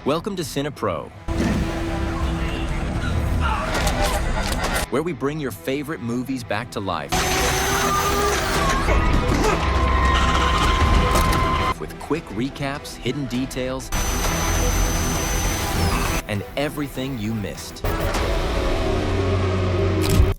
Welcome to CinePro, where we bring your favorite movies back to life with quick recaps, hidden details, and everything you missed.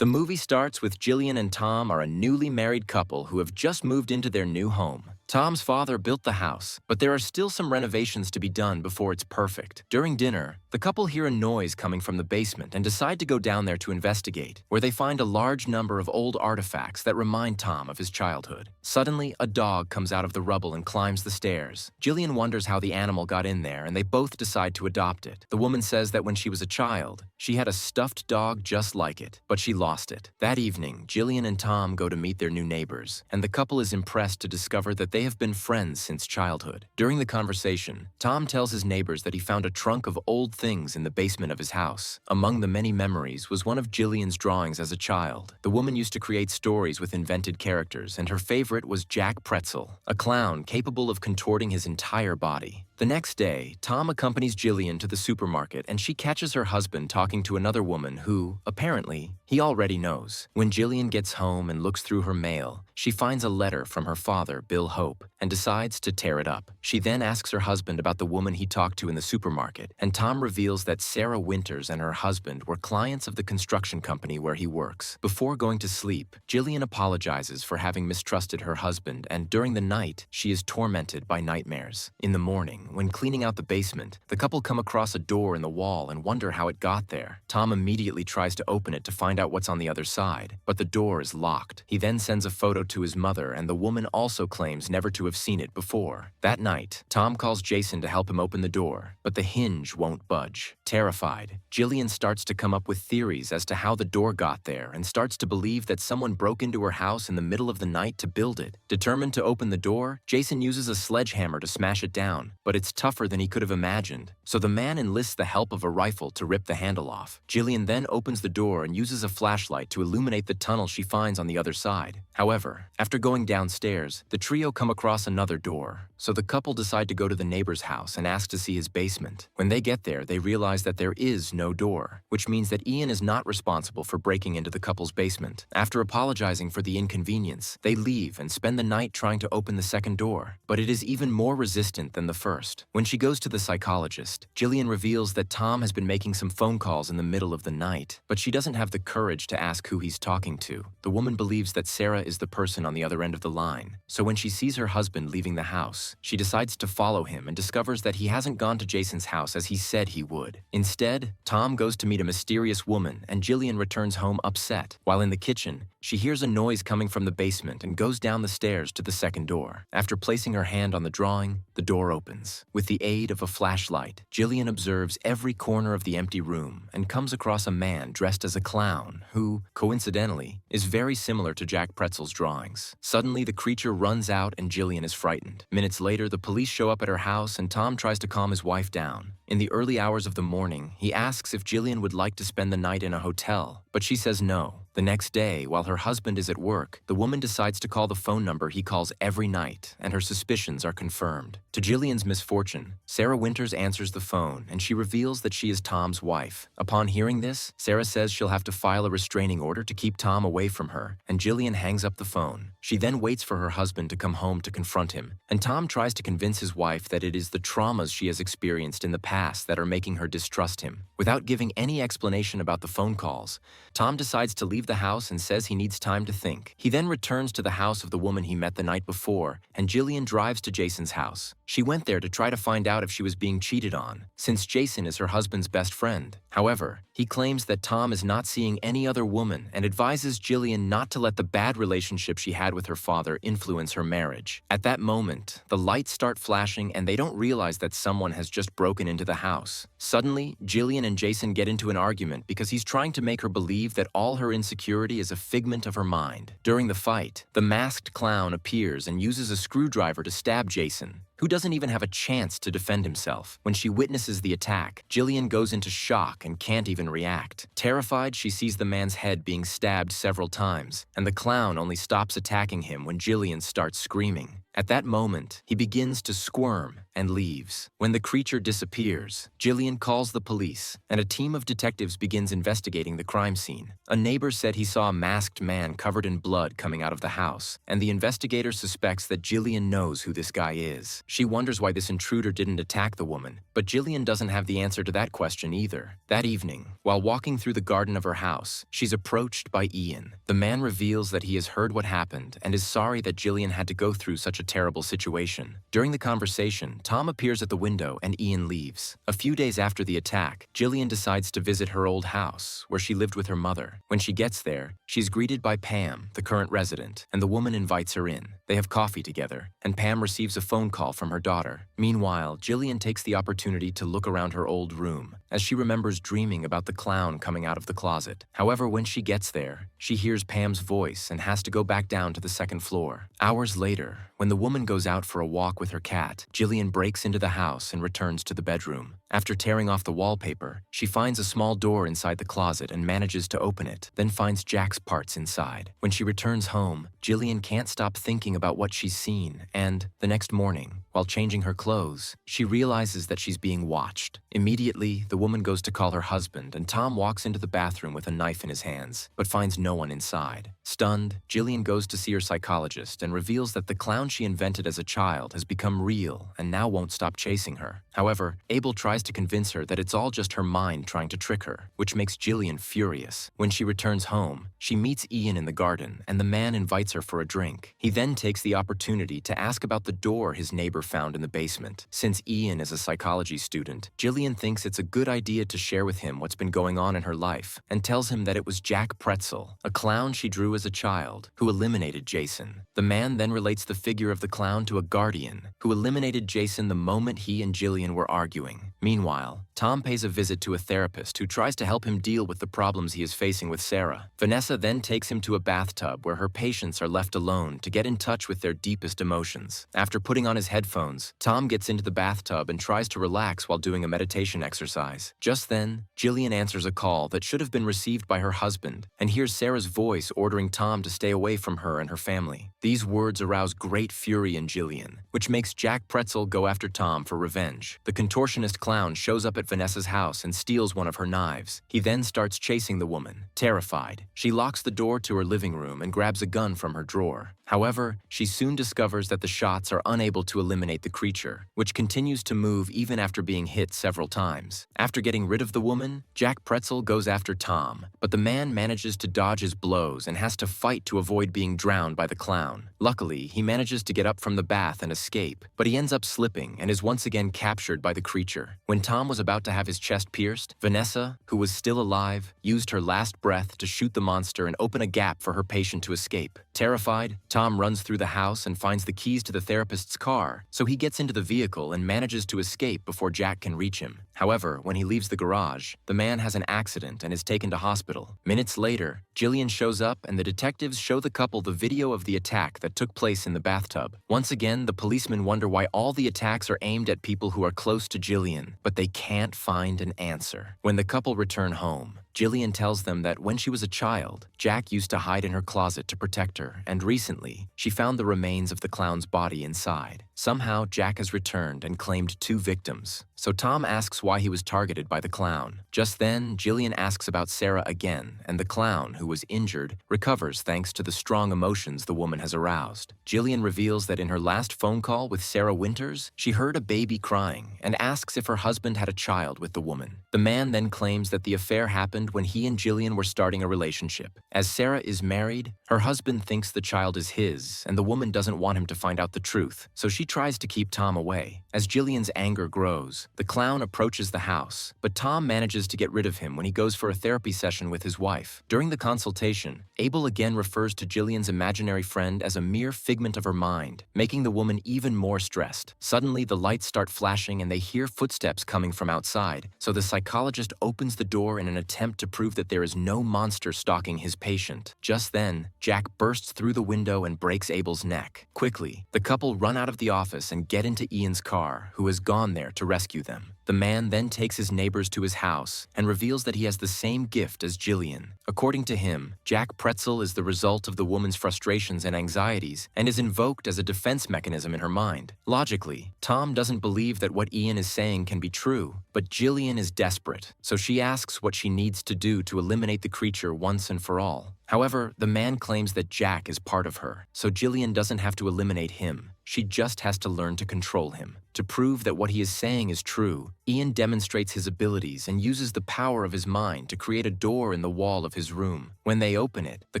The movie starts with Jillian and Tom are a newly married couple who have just moved into their new home. Tom's father built the house, but there are still some renovations to be done before it's perfect. During dinner, the couple hear a noise coming from the basement and decide to go down there to investigate, where they find a large number of old artifacts that remind Tom of his childhood. Suddenly, a dog comes out of the rubble and climbs the stairs. Jillian wonders how the animal got in there, and they both decide to adopt it. The woman says that when she was a child, she had a stuffed dog just like it, but she lost it. That evening, Jillian and Tom go to meet their new neighbors, and the couple is impressed to discover that they have been friends since childhood. During the conversation, Tom tells his neighbors that he found a trunk of old things in the basement of his house. Among the many memories was one of Jillian's drawings as a child. The woman used to create stories with invented characters, and her favorite was Jack Pretzel, a clown capable of contorting his entire body. The next day, Tom accompanies Jillian to the supermarket, and she catches her husband talking to another woman who, apparently, he already knows. When Jillian gets home and looks through her mail, she finds a letter from her father, Bill Hope, and decides to tear it up. She then asks her husband about the woman he talked to in the supermarket, and Tom reveals that Sarah Winters and her husband were clients of the construction company where he works. Before going to sleep, Jillian apologizes for having mistrusted her husband, and during the night, she is tormented by nightmares. In the morning, when cleaning out the basement, the couple come across a door in the wall and wonder how it got there. Tom immediately tries to open it to find out what's on the other side, but the door is locked. He then sends a photo to his mother, and the woman also claims never to have seen it before. That night, Tom calls Jason to help him open the door, but the hinge won't budge. Terrified, Jillian starts to come up with theories as to how the door got there and starts to believe that someone broke into her house in the middle of the night to build it. Determined to open the door, Jason uses a sledgehammer to smash it down, but it's tougher than he could have imagined. So the man enlists the help of a rifle to rip the handle off. Jillian then opens the door and uses a flashlight to illuminate the tunnel she finds on the other side. However, after going downstairs, the trio come across another door. So the couple decide to go to the neighbor's house and ask to see his basement. When they get there, they realize that there is no door, which means that Ian is not responsible for breaking into the couple's basement. After apologizing for the inconvenience, they leave and spend the night trying to open the second door, but it is even more resistant than the first. When she goes to the psychologist, Jillian reveals that Tom has been making some phone calls in the middle of the night, but she doesn't have the courage to ask who he's talking to. The woman believes that Sarah is the person on the other end of the line, so when she sees her husband leaving the house, she decides to follow him and discovers that he hasn't gone to Jason's house as he said he would. Instead, Tom goes to meet a mysterious woman, and Jillian returns home upset. While in the kitchen, she hears a noise coming from the basement and goes down the stairs to the second door. After placing her hand on the drawing, the door opens. With the aid of a flashlight, Jillian observes every corner of the empty room and comes across a man dressed as a clown who, coincidentally, is very similar to Jack Pretzel's drawings. Suddenly, the creature runs out and Jillian is frightened. Minutes later, the police show up at her house and Tom tries to calm his wife down. In the early hours of the morning, he asks if Jillian would like to spend the night in a hotel, but she says no. The next day, while her husband is at work, the woman decides to call the phone number he calls every night, and her suspicions are confirmed. To Jillian's misfortune, Sarah Winters answers the phone, and she reveals that she is Tom's wife. Upon hearing this, Sarah says she'll have to file a restraining order to keep Tom away from her, and Jillian hangs up the phone. She then waits for her husband to come home to confront him, and Tom tries to convince his wife that it is the traumas she has experienced in the past that are making her distrust him. Without giving any explanation about the phone calls, Tom decides to leave the house and says he needs time to think. He then returns to the house of the woman he met the night before, and Jillian drives to Jason's house. She went there to try to find out if she was being cheated on, since Jason is her husband's best friend. However, he claims that Tom is not seeing any other woman and advises Jillian not to let the bad relationship she had with her father influence her marriage. At that moment, the lights start flashing and they don't realize that someone has just broken into the house. Suddenly, Jillian and Jason get into an argument because he's trying to make her believe that all her insecurity is a figment of her mind. During the fight, the masked clown appears and uses a screwdriver to stab Jason, who doesn't even have a chance to defend himself. When she witnesses the attack, Jillian goes into shock and can't even react. Terrified, she sees the man's head being stabbed several times, and the clown only stops attacking him when Jillian starts screaming. At that moment, he begins to squirm and leaves. When the creature disappears, Jillian calls the police, and a team of detectives begins investigating the crime scene. A neighbor said he saw a masked man covered in blood coming out of the house, and the investigator suspects that Jillian knows who this guy is. She wonders why this intruder didn't attack the woman, but Jillian doesn't have the answer to that question either. That evening, while walking through the garden of her house, she's approached by Ian. The man reveals that he has heard what happened and is sorry that Jillian had to go through such a terrible situation. During the conversation, Tom appears at the window and Ian leaves. A few days after the attack, Jillian decides to visit her old house, where she lived with her mother. When she gets there, she's greeted by Pam, the current resident, and the woman invites her in. They have coffee together, and Pam receives a phone call from her daughter. Meanwhile, Jillian takes the opportunity to look around her old room, as she remembers dreaming about the clown coming out of the closet. However, when she gets there, she hears Pam's voice and has to go back down to the second floor. Hours later, when the woman goes out for a walk with her cat, Jillian breaks into the house and returns to the bedroom. After tearing off the wallpaper, she finds a small door inside the closet and manages to open it, then finds Jack's parts inside. When she returns home, Jillian can't stop thinking about what she's seen, and the next morning, while changing her clothes, she realizes that she's being watched. Immediately, the woman goes to call her husband, and Tom walks into the bathroom with a knife in his hands, but finds no one inside. Stunned, Jillian goes to see her psychologist and reveals that the clown she invented as a child has become real and now won't stop chasing her. However, Abel tries to convince her that it's all just her mind trying to trick her, which makes Jillian furious. When she returns home, she meets Ian in the garden, and the man invites her for a drink. He then takes the opportunity to ask about the door his neighbor found in the basement. Since Ian is a psychology student, Jillian thinks it's a good idea to share with him what's been going on in her life, and tells him that it was Jack Pretzel, a clown she drew as a child, who eliminated Jason. The man then relates the figure of the clown to a guardian, who eliminated Jason the moment he and Jillian were arguing. Meanwhile, Tom pays a visit to a therapist who tries to help him deal with the problems he is facing with Sarah. Vanessa then takes him to a bathtub where her patients are left alone to get in touch with their deepest emotions. After putting on his headphones, Tom gets into the bathtub and tries to relax while doing a meditation exercise. Just then, Jillian answers a call that should have been received by her husband and hears Sarah's voice ordering Tom to stay away from her and her family. These words arouse great fury in Jillian, which makes Jack Pretzel go after Tom for revenge. The contortionist clown shows up at Vanessa's house and steals one of her knives. He then starts chasing the woman. Terrified, she locks the door to her living room and grabs a gun from her drawer. However, she soon discovers that the shots are unable to eliminate the creature, which continues to move even after being hit several times. After getting rid of the woman, Jack Pretzel goes after Tom, but the man manages to dodge his blows and has to fight to avoid being drowned by the clown. Luckily, he manages to get up from the bath and escape, but he ends up slipping and is once again captured by the creature. When Tom was about to have his chest pierced, Vanessa, who was still alive, used her last breath to shoot the monster and open a gap for her patient to escape. Terrified, Tom runs through the house and finds the keys to the therapist's car, so he gets into the vehicle and manages to escape before Jack can reach him. However, when he leaves the garage, the man has an accident and is taken to hospital. Minutes later, Jillian shows up and the detectives show the couple the video of the attack that took place in the bathtub. Once again, the policemen wonder why all the attacks are aimed at people who are close to Jillian, but they can't find an answer. When the couple return home, Jillian tells them that when she was a child, Jack used to hide in her closet to protect her, and recently, she found the remains of the clown's body inside. Somehow, Jack has returned and claimed 2 victims. So Tom asks why he was targeted by the clown. Just then, Jillian asks about Sarah again, and the clown, who was injured, recovers thanks to the strong emotions the woman has aroused. Jillian reveals that in her last phone call with Sarah Winters, she heard a baby crying and asks if her husband had a child with the woman. The man then claims that the affair happened when he and Jillian were starting a relationship. As Sarah is married, her husband thinks the child is his, and the woman doesn't want him to find out the truth, so she tries to keep Tom away. As Jillian's anger grows, the clown approaches the house, but Tom manages to get rid of him when he goes for a therapy session with his wife. During the consultation, Abel again refers to Jillian's imaginary friend as a mere figment of her mind, making the woman even more stressed. Suddenly, the lights start flashing and they hear footsteps coming from outside, so the psychologist opens the door in an attempt to prove that there is no monster stalking his patient. Just then, Jack bursts through the window and breaks Abel's neck. Quickly, the couple run out of the office and get into Ian's car, who has gone there to rescue them. The man man then takes his neighbors to his house and reveals that he has the same gift as Jillian. According to him, Jack Pretzel is the result of the woman's frustrations and anxieties and is invoked as a defense mechanism in her mind. Logically, Tom doesn't believe that what Ian is saying can be true, but Jillian is desperate, so she asks what she needs to do to eliminate the creature once and for all. However, the man claims that Jack is part of her, so Jillian doesn't have to eliminate him. She just has to learn to control him. To prove that what he is saying is true, Ian demonstrates his abilities and uses the power of his mind to create a door in the wall of his room. When they open it, the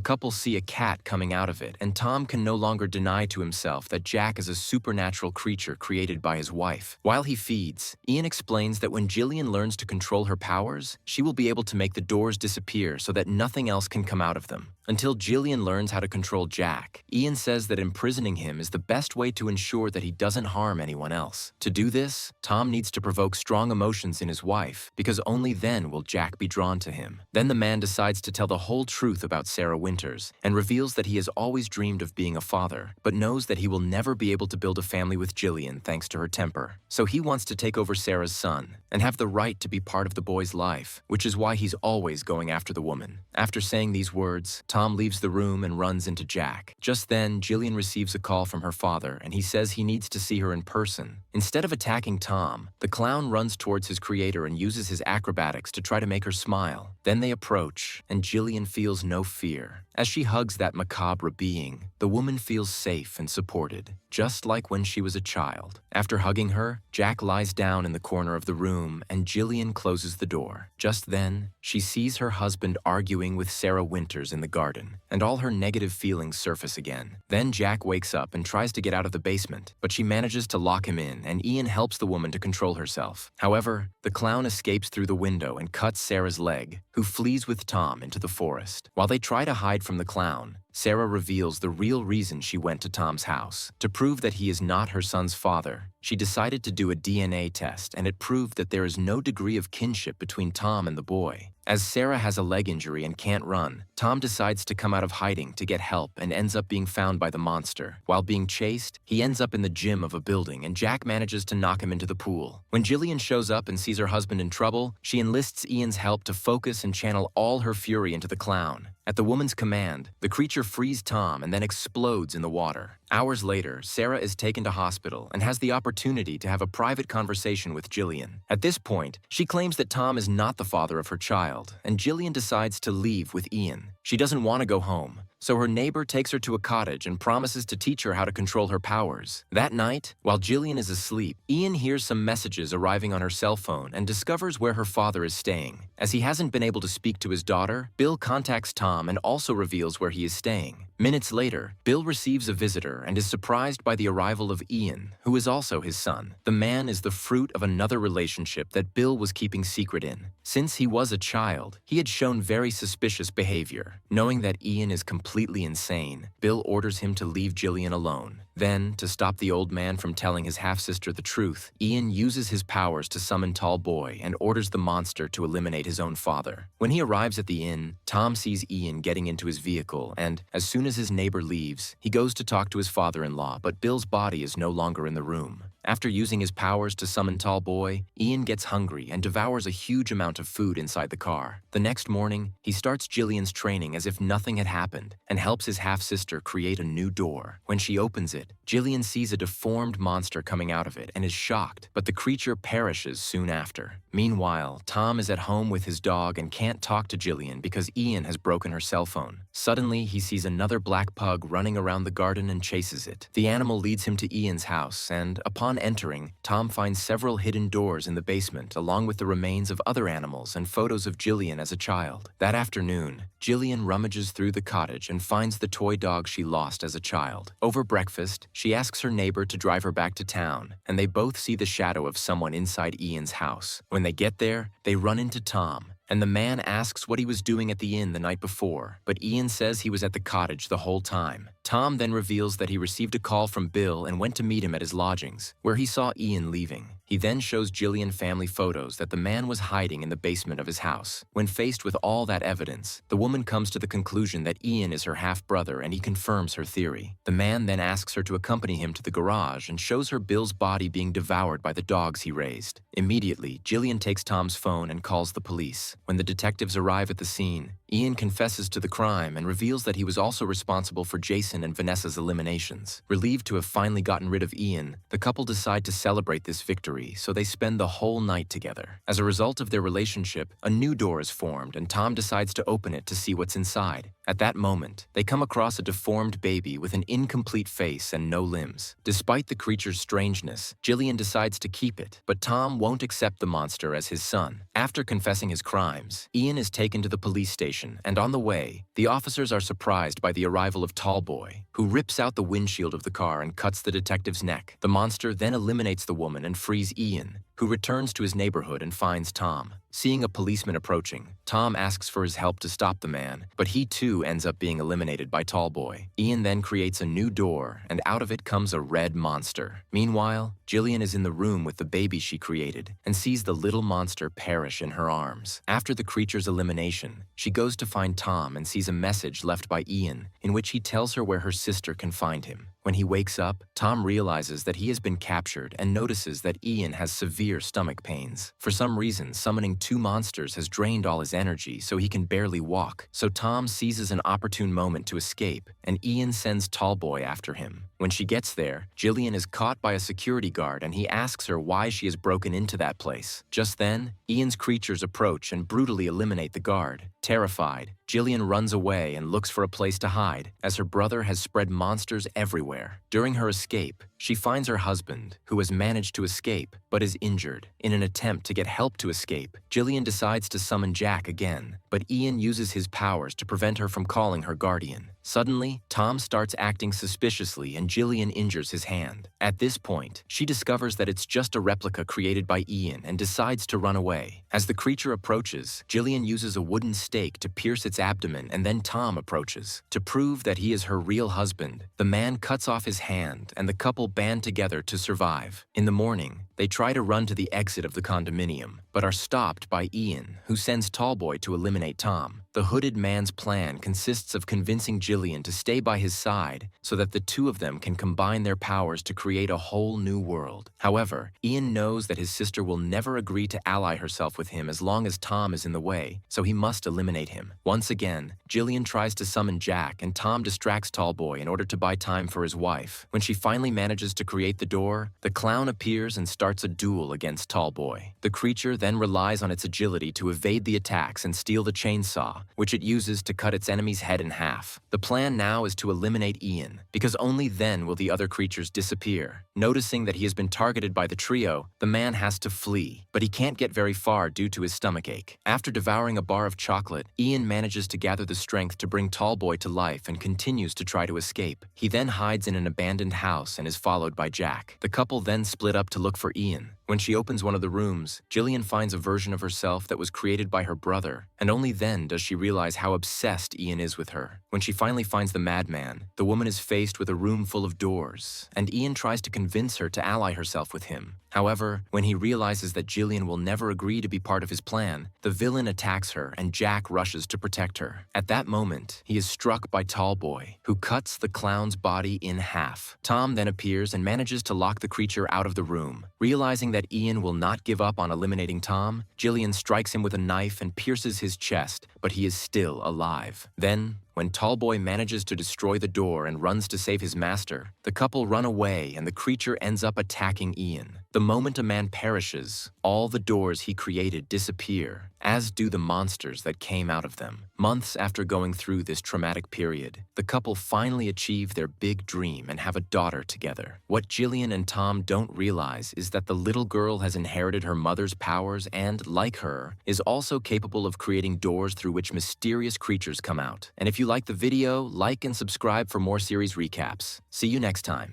couple see a cat coming out of it, and Tom can no longer deny to himself that Jack is a supernatural creature created by his wife. While he feeds, Ian explains that when Jillian learns to control her powers, she will be able to make the doors disappear so that nothing else can come out of them. Until Jillian learns how to control Jack, Ian says that imprisoning him is the best way to ensure that he doesn't harm anyone else. To do this, Tom needs to provoke strong emotions in his wife, because only then will Jack be drawn to him. Then the man decides to tell the whole truth about Sarah Winters and reveals that he has always dreamed of being a father, but knows that he will never be able to build a family with Jillian thanks to her temper. So he wants to take over Sarah's son and have the right to be part of the boy's life, which is why he's always going after the woman. After saying these words, Tom leaves the room and runs into Jack. Just then, Jillian receives a call from her father, and he says he needs to see her in person. Instead of attacking Tom, the clown runs towards his creator and uses his acrobatics to try to make her smile. Then they approach, and Jillian feels no fear. As she hugs that macabre being, the woman feels safe and supported, just like when she was a child. After hugging her, Jack lies down in the corner of the room, and Jillian closes the door. Just then, she sees her husband arguing with Sarah Winters in the garden, and all her negative feelings surface again. Then Jack wakes up and tries to get out of the basement, but she manages to lock him in, and Ian helps the woman to control herself. However, the clown escapes through the window and cuts Sarah's leg, who flees with Tom into the forest. While they try to hide from the clown, Sarah reveals the real reason she went to Tom's house. To prove that he is not her son's father, she decided to do a DNA test, and it proved that there is no degree of kinship between Tom and the boy. As Sarah has a leg injury and can't run, Tom decides to come out of hiding to get help and ends up being found by the monster. While being chased, he ends up in the gym of a building, and Jack manages to knock him into the pool. When Jillian shows up and sees her husband in trouble, she enlists Ian's help to focus and channel all her fury into the clown. At the woman's command, the creature frees Tom and then explodes in the water. Hours later, Sarah is taken to hospital and has the opportunity to have a private conversation with Jillian. At this point, she claims that Tom is not the father of her child, and Jillian decides to leave with Ian. She doesn't want to go home, so her neighbor takes her to a cottage and promises to teach her how to control her powers. That night, while Jillian is asleep, Ian hears some messages arriving on her cell phone and discovers where her father is staying. As he hasn't been able to speak to his daughter, Bill contacts Tom and also reveals where he is staying. Minutes later, Bill receives a visitor and is surprised by the arrival of Ian, who is also his son. The man is the fruit of another relationship that Bill was keeping secret in. Since he was a child, he had shown very suspicious behavior. Knowing that Ian is completely insane, Bill orders him to leave Jillian alone. Then, to stop the old man from telling his half-sister the truth, Ian uses his powers to summon Tall Boy and orders the monster to eliminate his own father. When he arrives at the inn, Tom sees Ian getting into his vehicle, and as soon as his neighbor leaves, he goes to talk to his father-in-law, but Bill's body is no longer in the room. After using his powers to summon Tall Boy, Ian gets hungry and devours a huge amount of food inside the car. The next morning, he starts Jillian's training as if nothing had happened and helps his half-sister create a new door. When she opens it, Jillian sees a deformed monster coming out of it and is shocked, but the creature perishes soon after. Meanwhile, Tom is at home with his dog and can't talk to Jillian because Ian has broken her cell phone. Suddenly, he sees another black pug running around the garden and chases it. The animal leads him to Ian's house, and upon entering, Tom finds several hidden doors in the basement along with the remains of other animals and photos of Jillian as a child. That afternoon, Jillian rummages through the cottage and finds the toy dog she lost as a child. Over breakfast, she asks her neighbor to drive her back to town, and they both see the shadow of someone inside Ian's house. When they get there, they run into Tom, and the man asks what he was doing at the inn the night before, but Ian says he was at the cottage the whole time. Tom then reveals that he received a call from Bill and went to meet him at his lodgings, where he saw Ian leaving. He He then shows Jillian family photos that the man was hiding in the basement of his house. When faced with all that evidence, the woman comes to the conclusion that Ian is her half-brother, and he confirms her theory. The man then asks her to accompany him to the garage and shows her Bill's body being devoured by the dogs he raised. Immediately, Jillian takes Tom's phone and calls the police. When the detectives arrive at the scene, Ian confesses to the crime and reveals that he was also responsible for Jason and Vanessa's eliminations. Relieved to have finally gotten rid of Ian, the couple decide to celebrate this victory, so they spend the whole night together. As a result of their relationship, a new door is formed and Tom decides to open it to see what's inside. At that moment, they come across a deformed baby with an incomplete face and no limbs. Despite the creature's strangeness, Jillian decides to keep it, but Tom won't accept the monster as his son. After confessing his crimes, Ian is taken to the police station, and on the way, the officers are surprised by the arrival of Tallboy, who rips out the windshield of the car and cuts the detective's neck. The monster then eliminates the woman and frees Ian, who returns to his neighborhood and finds Tom. Seeing a policeman approaching, Tom asks for his help to stop the man, but he too ends up being eliminated by Tallboy. Ian then creates a new door, and out of it comes a red monster. Meanwhile, Jillian is in the room with the baby she created and sees the little monster perish in her arms. After the creature's elimination, she goes to find Tom and sees a message left by Ian in which he tells her where her sister can find him. When he wakes up, Tom realizes that he has been captured and notices that Ian has severe stomach pains. For some reason, summoning two monsters has drained all his energy, so he can barely walk. So Tom seizes an opportune moment to escape, and Ian sends Tallboy after him. When she gets there, Jillian is caught by a security guard and he asks her why she has broken into that place. Just then, Ian's creatures approach and brutally eliminate the guard. Terrified, Jillian runs away and looks for a place to hide, as her brother has spread monsters everywhere. During her escape, she finds her husband, who has managed to escape, but is injured. In an attempt to get help to escape, Jillian decides to summon Jack again, but Ian uses his powers to prevent her from calling her guardian. Suddenly, Tom starts acting suspiciously and Jillian injures his hand. At this point, she discovers that it's just a replica created by Ian and decides to run away. As the creature approaches, Jillian uses a wooden stake to pierce its abdomen, and then Tom approaches. To prove that he is her real husband, the man cuts off his hand and the couple band together to survive. In the morning, they try to run to the exit of the condominium, but are stopped by Ian, who sends Tallboy to eliminate Tom. The hooded man's plan consists of convincing Jillian to stay by his side so that the two of them can combine their powers to create a whole new world. However, Ian knows that his sister will never agree to ally herself with him as long as Tom is in the way, so he must eliminate him. Once again, Jillian tries to summon Jack, and Tom distracts Tallboy in order to buy time for his wife. When she finally manages to create the door, the clown appears and starts a duel against Tallboy. The creature then relies on its agility to evade the attacks and steal the chainsaw, which it uses to cut its enemy's head in half. The plan now is to eliminate Ian, because only then will the other creatures disappear. Noticing that he has been targeted by the trio, the man has to flee, but he can't get very far due to his stomachache. After devouring a bar of chocolate, Ian manages to gather the strength to bring Tallboy to life and continues to try to escape. He then hides in an abandoned house and is followed by Jack. The couple then split up to look for Ian. When she opens one of the rooms, Jillian finds a version of herself that was created by her brother, and only then does she realize how obsessed Ian is with her. When she finally finds the madman, the woman is faced with a room full of doors, and Ian tries to convince her to ally herself with him. However, when he realizes that Jillian will never agree to be part of his plan, the villain attacks her and Jack rushes to protect her. At that moment, he is struck by Tallboy, who cuts the clown's body in half. Tom then appears and manages to lock the creature out of the room. Realizing that Ian will not give up on eliminating Tom, Jillian strikes him with a knife and pierces his chest, but he is still alive. Then, when Tallboy manages to destroy the door and runs to save his master, the couple run away and the creature ends up attacking Ian. The moment a man perishes, all the doors he created disappear, as do the monsters that came out of them. Months after going through this traumatic period, the couple finally achieve their big dream and have a daughter together. What Jillian and Tom don't realize is that the little girl has inherited her mother's powers and, like her, is also capable of creating doors through which mysterious creatures come out. And if you like the video, like and subscribe for more series recaps. See you next time.